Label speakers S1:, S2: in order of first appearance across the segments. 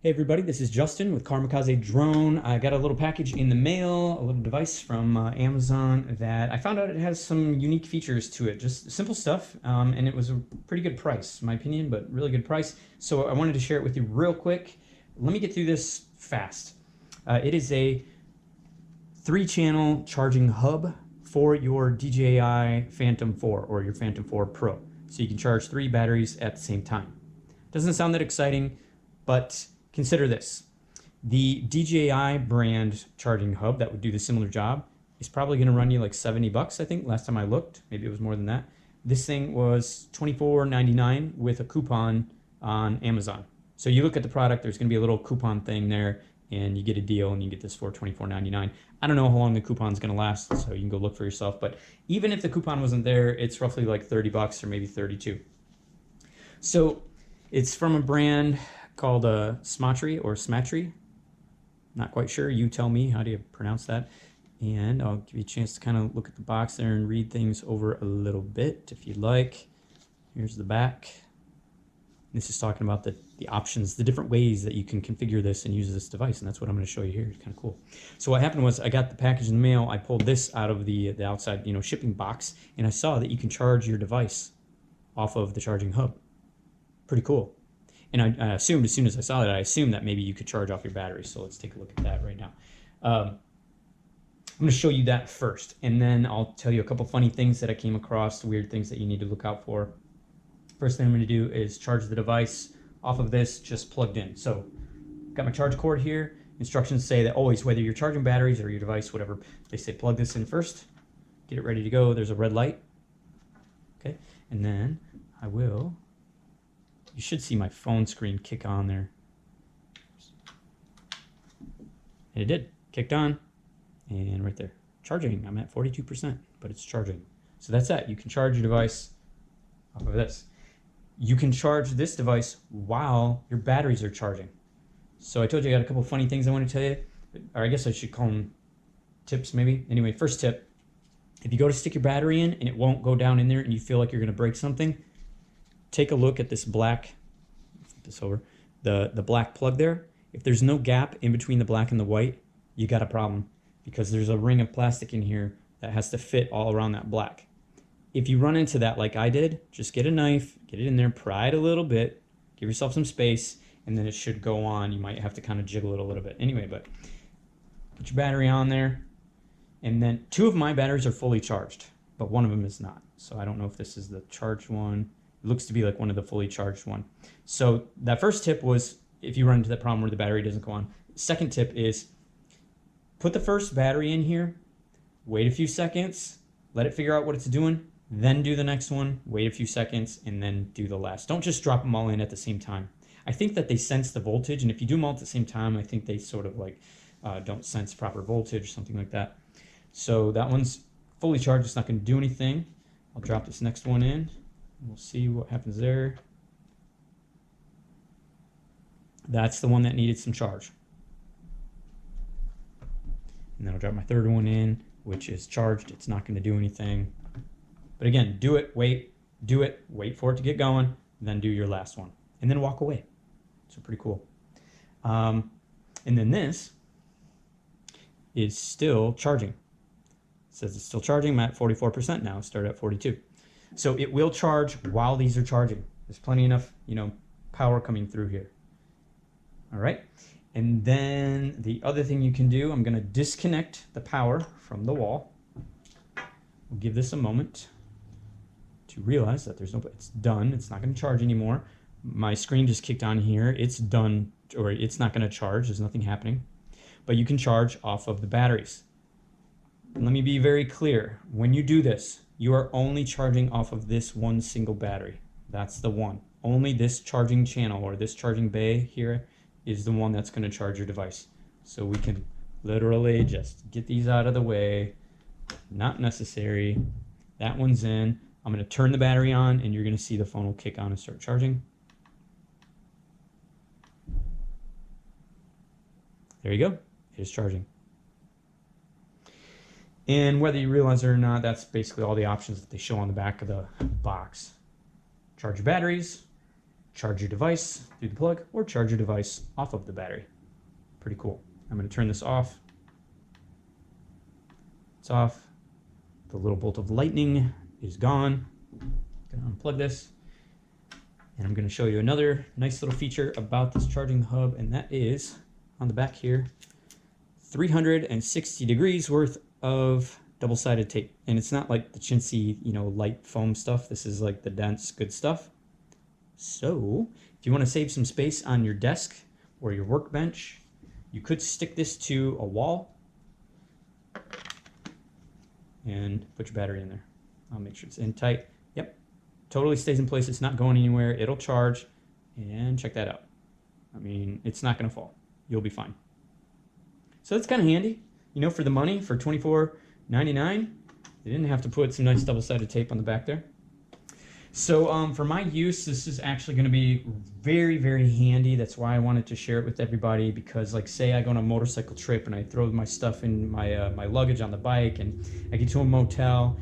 S1: Hey everybody, this is Justin with Kamikaze Drone. I got a little package in the mail, a little device from Amazon that I found out it has some unique features to it. Just simple stuff, and it was a pretty good price, in my opinion, but really good price. So I wanted to share it with you real quick. Let me get through this fast. It is a 3-channel charging hub for your DJI Phantom 4 or your Phantom 4 Pro. So you can charge 3 batteries at the same time. Doesn't sound that exciting, but consider this. The DJI brand charging hub that would do the similar job is probably going to run you like 70 bucks, I think, last time I looked. Maybe it was more than that. This thing was $24.99 with a coupon on Amazon. So you look at the product, there's going to be a little coupon thing there, and you get a deal and you get this for $24.99. I don't know how long the coupon's going to last, so you can go look for yourself. But even if the coupon wasn't there, it's roughly like 30 bucks or maybe 32. So it's from a brand called Smatree or Smatree. Not quite sure. You tell me. How do you pronounce that? And I'll give you a chance to kind of look at the box there and read things over a little bit if you'd like. Here's the back. This is talking about the options, the different ways that you can configure this and use this device, and that's what I'm going to show you here. It's kind of cool. So what happened was I got the package in the mail. I pulled this out of the outside, shipping box, and I saw that you can charge your device off of the charging hub. Pretty cool. And I assumed, as soon as I saw that, I assumed that maybe you could charge off your battery. So let's take a look at that right now. I'm going to show you that first, and then I'll tell you a couple funny things that I came across, weird things that you need to look out for. First thing I'm going to do is charge the device off of this just plugged in. So got my charge cord here. Instructions say that always, whether you're charging batteries or your device, whatever, they say plug this in first, get it ready to go. There's a red light. Okay, and then you should see my phone screen kick on there. And it did. Kicked on. And right there. Charging. I'm at 42%, but it's charging. So that's that. You can charge your device off of this. You can charge this device while your batteries are charging. So I told you I got a couple of funny things I want to tell you. Or I guess I should call them tips maybe. Anyway, first tip. If you go to stick your battery in and it won't go down in there and you feel like you're going to break something, take a look at this black, flip this over, the black plug there. If there's no gap in between the black and the white, you got a problem, because there's a ring of plastic in here that has to fit all around that black. If you run into that like I did, just get a knife, get it in there, pry it a little bit, give yourself some space, and then it should go on. You might have to kind of jiggle it a little bit. Anyway, but put your battery on there, and then 2 of my batteries are fully charged, but 1 of them is not. So I don't know if this is the charged one. It looks to be like one of the fully charged one. So that first tip was if you run into that problem where the battery doesn't go on. Second tip is put the first battery in here, wait a few seconds, let it figure out what it's doing, then do the next one, wait a few seconds, and then do the last. Don't just drop them all in at the same time. I think that they sense the voltage, and if you do them all at the same time, I think they sort of like don't sense proper voltage or something like that. So that one's fully charged. It's not going to do anything. I'll drop this next one in. We'll see what happens there. That's the one that needed some charge. And then I'll drop my third one in, which is charged. It's not going to do anything. But again, do it, wait for it to get going, then do your last one. And then walk away. So pretty cool. And then this is still charging. It says it's still charging. I'm at 44% now. Started at 42. So it will charge while these are charging. There's plenty enough, power coming through here. All right. And then the other thing you can do, I'm going to disconnect the power from the wall. We'll give this a moment to realize that it's done. It's not going to charge anymore. My screen just kicked on here. It's done, or it's not going to charge. There's nothing happening. But you can charge off of the batteries. And let me be very clear. When you do this, you are only charging off of this one single battery. That's the one. Only this charging channel or this charging bay here is the one that's going to charge your device. So we can literally just get these out of the way. Not necessary. That one's in. I'm going to turn the battery on, and you're going to see the phone will kick on and start charging. There you go. It is charging. And whether you realize it or not, that's basically all the options that they show on the back of the box. Charge your batteries, charge your device through the plug or charge your device off of the battery. Pretty cool. I'm going to turn this off. It's off. The little bolt of lightning is gone. I'm going to unplug this. And I'm going to show you another nice little feature about this charging hub, and that is on the back here, 360 degrees worth of double-sided tape. And it's not like the chintzy, light foam stuff. This is like the dense, good stuff. So if you want to save some space on your desk or your workbench, you could stick this to a wall and put your battery in there. I'll make sure it's in tight. Yep, totally stays in place. It's not going anywhere. It'll charge, and check that out. I mean, it's not going to fall. You'll be fine. So that's kind of handy, for the money, for $24.99. They didn't have to put some nice double-sided tape on the back there. So for my use, this is actually going to be very, very handy. That's why I wanted to share it with everybody, because like say I go on a motorcycle trip and I throw my stuff in my luggage on the bike and I get to a motel.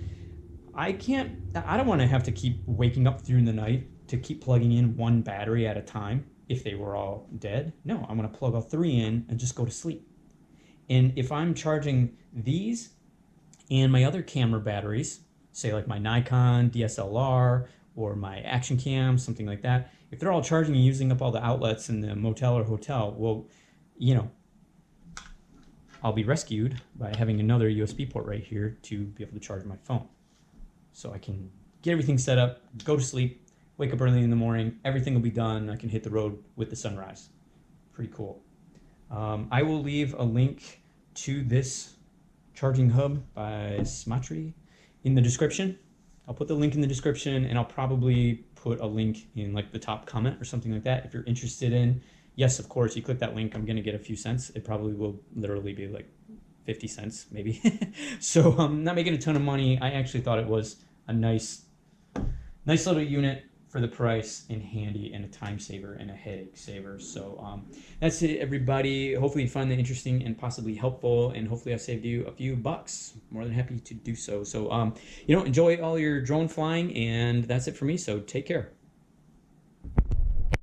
S1: I don't want to have to keep waking up through the night to keep plugging in one battery at a time if they were all dead. No, I'm going to plug all three in and just go to sleep. And if I'm charging these and my other camera batteries, say like my Nikon DSLR or my action cam, something like that, if they're all charging and using up all the outlets in the motel or hotel, well, I'll be rescued by having another USB port right here to be able to charge my phone. So I can get everything set up, go to sleep, wake up early in the morning, everything will be done. I can hit the road with the sunrise. Pretty cool. I will leave a link to this charging hub by Smatree in the description. I'll put the link in the description, and I'll probably put a link in like the top comment or something like that if you're interested in. Yes, of course, you click that link, I'm going to get a few cents. It probably will literally be like 50 cents maybe. So I'm not making a ton of money. I actually thought it was a nice little unit for the price, and handy, and a time saver and a headache saver. So that's it, everybody. Hopefully you find that interesting and possibly helpful, and hopefully I saved you a few bucks. More than happy to do so. So enjoy all your drone flying, and that's it for me. So take care.